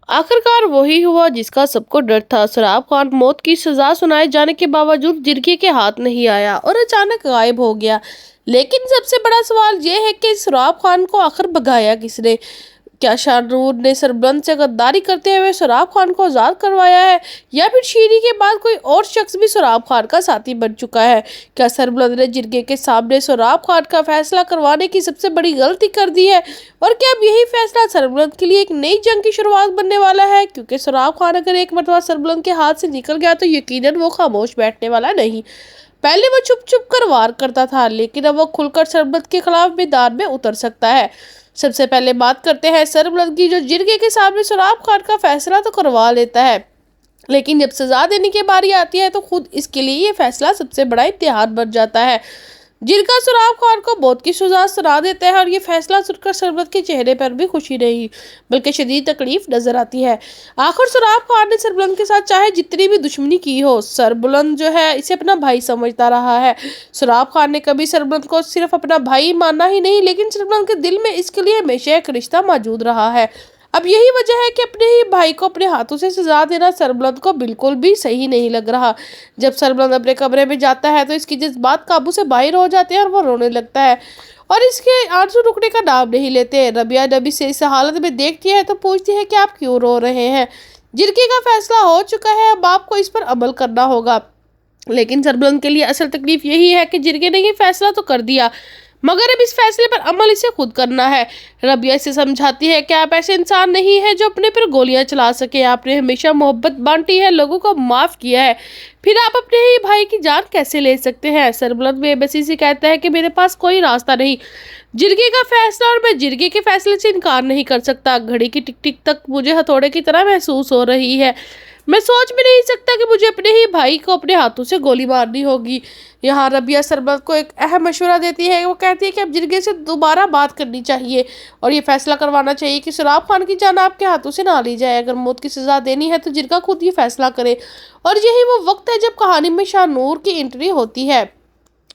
आखिरकार वही हुआ जिसका सबको डर था। सराब खान मौत की सजा सुनाए जाने के बावजूद जिरगे के हाथ नहीं आया और अचानक गायब हो गया। लेकिन सबसे बड़ा सवाल यह है कि सराब खान को आखिर भगाया किसने? क्या शाहनूर ने सरबलंद से गद्दारी करते हुए सराब खान को आजाद करवाया है, या फिर शीरी के बाद कोई और शख्स भी सराब खान का साथी बन चुका है? क्या सरबलंद ने जिरगे के सामने सराब खान का फैसला करवाने की सबसे बड़ी गलती कर दी है? और क्या अब यही फैसला सरबलंद के लिए एक नई जंग की शुरुआत बनने वाला है? क्योंकि सराब खान अगर एक मरतबा सरबलंद के हाथ से निकल गया तो यकीनन वो खामोश बैठने वाला नहीं। पहले वो चुप चुप कर वार करता था, लेकिन अब वो खुलकर सरबलंद के खिलाफ मैदान में उतर सकता है। सबसे पहले बात करते हैं सरबलंद की, जो जिरगे के सामने सराब खान का फैसला तो करवा लेता है, लेकिन जब सजा देने की बारी आती है तो खुद इसके लिए ये फैसला सबसे बड़ा इम्तिहान बन जाता है। जिरगा सराब खान को मौत की सजा सुना देता है और ये फैसला सुनकर सरबलंद के चेहरे पर भी खुशी नहीं बल्कि शदीद तकलीफ नजर आती है। आखिर सराब खान ने सरबलंद के साथ चाहे जितनी भी दुश्मनी की हो, सरबलंद जो है इसे अपना भाई समझता रहा है। सराब खान ने कभी सरबलंद को सिर्फ अपना भाई माना ही नहीं, लेकिन सरबलंद के दिल में इसके लिए हमेशा एक रिश्ता मौजूद रहा है। अब यही वजह है कि अपने ही भाई को अपने हाथों से सजा देना सरबलंद को बिल्कुल भी सही नहीं लग रहा। जब सरबलंद अपने कमरे में जाता है तो इसकी जज्बात काबू से बाहर हो जाते हैं और वो रोने लगता है और इसके आंसू रुकने का नाम नहीं लेते। रबिया नबी से इस हालत में देखती है तो पूछती है कि आप क्यों रो रहे हैं? जिरगे का फैसला हो चुका है, अब आपको इस पर अमल करना होगा। लेकिन सरबलंद के लिए असल तकलीफ यही है कि जिरगे ने ये फैसला तो कर दिया, मगर अब इस फैसले पर अमल इसे खुद करना है। रबिया इसे समझाती है कि आप ऐसे इंसान नहीं है जो अपने पर गोलियां चला सके। आपने हमेशा मोहब्बत बांटी है, लोगों को माफ किया है, फिर आप अपने ही भाई की जान कैसे ले सकते हैं? सरबलंद बेबसी से कहता है कि मेरे पास कोई रास्ता नहीं, जिरगे का फैसला, और मैं जिरगे के फैसले से इनकार नहीं कर सकता। घड़ी की टिक टिक तक मुझे हथौड़े की तरह महसूस हो रही है। मैं सोच भी नहीं सकता कि मुझे अपने ही भाई को अपने हाथों से गोली मारनी होगी। यहाँ रबिया सरबलंद को एक अहम मशवरा देती है। वो कहती है कि अब जिरगे से दोबारा बात करनी चाहिए और ये फैसला करवाना चाहिए कि सराब खान की जान आपके हाथों से ना ली जाए। अगर मौत की सजा देनी है तो जिरगा खुद ये फैसला करे। और यही वो वक्त है जब कहानी में शाहनूर की एंट्री होती है।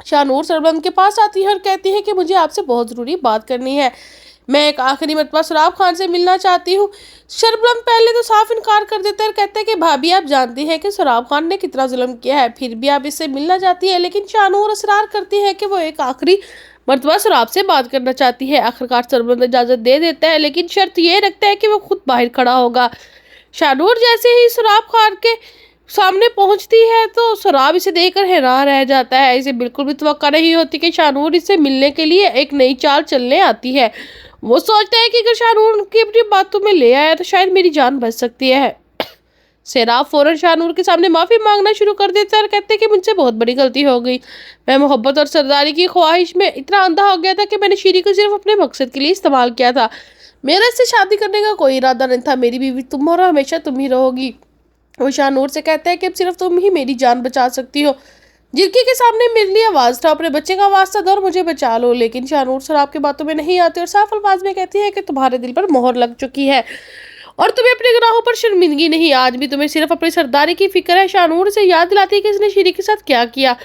शाहनूर सरबलंद के पास आती है और कहती है कि मुझे आपसे बहुत ज़रूरी बात करनी है, मैं एक आखिरी मरतबा सराब खान से मिलना चाहती हूँ। सरबलंद पहले तो साफ इनकार कर देता है और कहता है कि भाभी आप जानती हैं कि सराब खान ने कितना जुल्म किया है, फिर भी आप इससे मिलना चाहती है। लेकिन शाहनूर असरार करती है कि वो एक आखिरी मरतबा सराब से बात करना चाहती है। आखिरकार सरबलंद इजाज़त दे देता है, लेकिन शर्त ये रखता है कि वो खुद बाहर खड़ा होगा। शाहनूर जैसे ही सराब खान के सामने पहुंचती है तो सराब इसे देखकर हैरान रह जाता है। इसे बिल्कुल भी तवक्का नहीं होती कि शाहनूर इससे मिलने के लिए एक नई चाल चलने आती है। वो सोचता है कि अगर शाहनूर उनकी अपनी बातों में ले आया तो शायद मेरी जान बच सकती है। सराब फौरन शाहनूर के सामने माफ़ी मांगना शुरू कर देता है और कहते हैं कि मुझसे बहुत बड़ी गलती हो गई। मैं मोहब्बत और सरदारी की ख्वाहिश में इतना अंधा हो गया था कि मैंने शीरी को सिर्फ अपने मकसद के लिए इस्तेमाल किया था। मेरा इससे शादी करने का कोई इरादा नहीं था। मेरी बीवी तुम हो और हमेशा तुम ही रहोगी। वो शाहनूर से कहता है कि अब सिर्फ तुम ही मेरी जान बचा सकती हो। जिरगे के सामने मेरे लिए आवाज़ था, अपने बच्चे का वास्ता दो और मुझे बचा लो। लेकिन शाहनूर सराब की बातों में नहीं आती और साफ अल्फाज में कहती है कि तुम्हारे दिल पर मोहर लग चुकी है और तुम्हें अपने गुनाहों पर शर्मिंदगी नहीं, आज भी तुम्हें सिर्फ अपनी सरदारी की फिक्र है। शाहनूर से याद दिलाती है कि इसने शीरी के साथ क्या किया,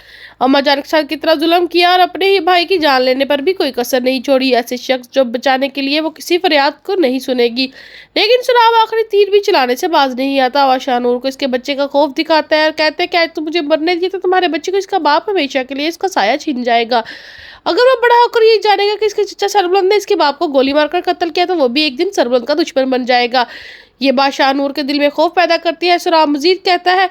अम्मा जान के साथ कितना जुल्म किया और अपने ही भाई की जान लेने पर भी कोई कसर नहीं छोड़ी। ऐसे शख्स जो बचाने के लिए वो किसी फरियाद को नहीं सुनेगी। लेकिन सराब आखिरी तीर भी चलाने से बाज नहीं आता। वह शाहनूर को इसके बच्चे का खौफ दिखाता है और कहते हैं कि आज तुम मुझे मरने दिए तो तुम्हारे बच्चे को इसका बाप हमेशा के लिए इसका साया छीन जाएगा। अगर वो बड़ा होकर ये जानेगा कि इसके चचा सरबलंद ने इसके बाप को गोली मारकर कत्ल किया तो वो भी एक दिन सरबलंद का दुश्मन बन जाएगा। ये बात शाहनूर के दिल में खौफ पैदा करती है। सराब मजीद कहता है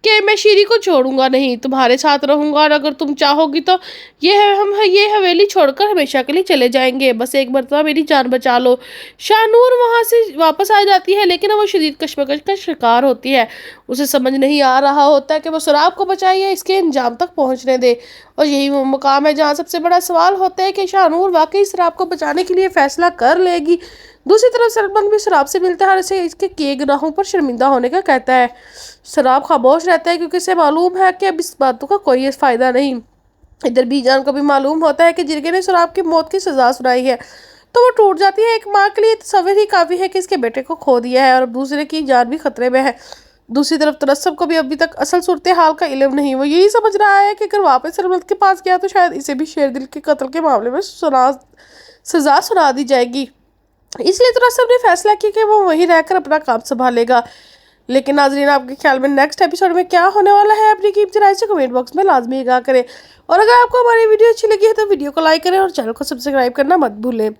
कि मैं शीरी को छोड़ूंगा नहीं, तुम्हारे साथ रहूंगा और अगर तुम चाहोगी तो ये हवेली छोड़कर हमेशा के लिए चले जाएंगे। बस एक मरतबा मेरी जान बचा लो। शाहनूर वहां से वापस आ जाती है, लेकिन वो शदीद कशमकश का शिकार होती है। उसे समझ नहीं आ रहा होता है कि वो सराब को बचाए या इसके अंजाम तक पहुंचने दे। और यही वो मुकाम है जहाँ सबसे बड़ा सवाल होता है कि शाहनूर वाकई सराब को बचाने के लिए फैसला कर लेगी। दूसरी तरफ सरबलंद भी सराब से मिलता है और इसे इसके किए गुनाहों पर शर्मिंदा होने का कहता है। सराब खामोश रहता है क्योंकि इसे मालूम है कि अब इस बातों का कोई फ़ायदा नहीं। इधर बीजान को भी मालूम होता है कि जिरगे ने सराब की मौत की सज़ा सुनाई है तो वो टूट जाती है। एक माँ के लिए तस्वीर ही काफ़ी है कि इसके बेटे को खो दिया है और अब दूसरे की जान भी खतरे में है। दूसरी तरफ तरस्सब को भी अभी तक असल सूरत हाल का इल्म नहीं। वो यही समझ रहा है कि अगर वापस सरबलंद के पास गया तो शायद इसे भी शेरदिल के कत्ल के मामले में सज़ा सुना दी जाएगी। इसलिए तुरसम ने फैसला किया कि वो वहीं रहकर अपना काम संभालेगा। लेकिन नाजरीन, आपके ख्याल में नेक्स्ट एपिसोड में क्या होने वाला है, अपनी कीमती राय से कमेंट बॉक्स में लाजमी आगाह करें। और अगर आपको हमारी वीडियो अच्छी लगी है तो वीडियो को लाइक करें और चैनल को सब्सक्राइब करना मत भूलें।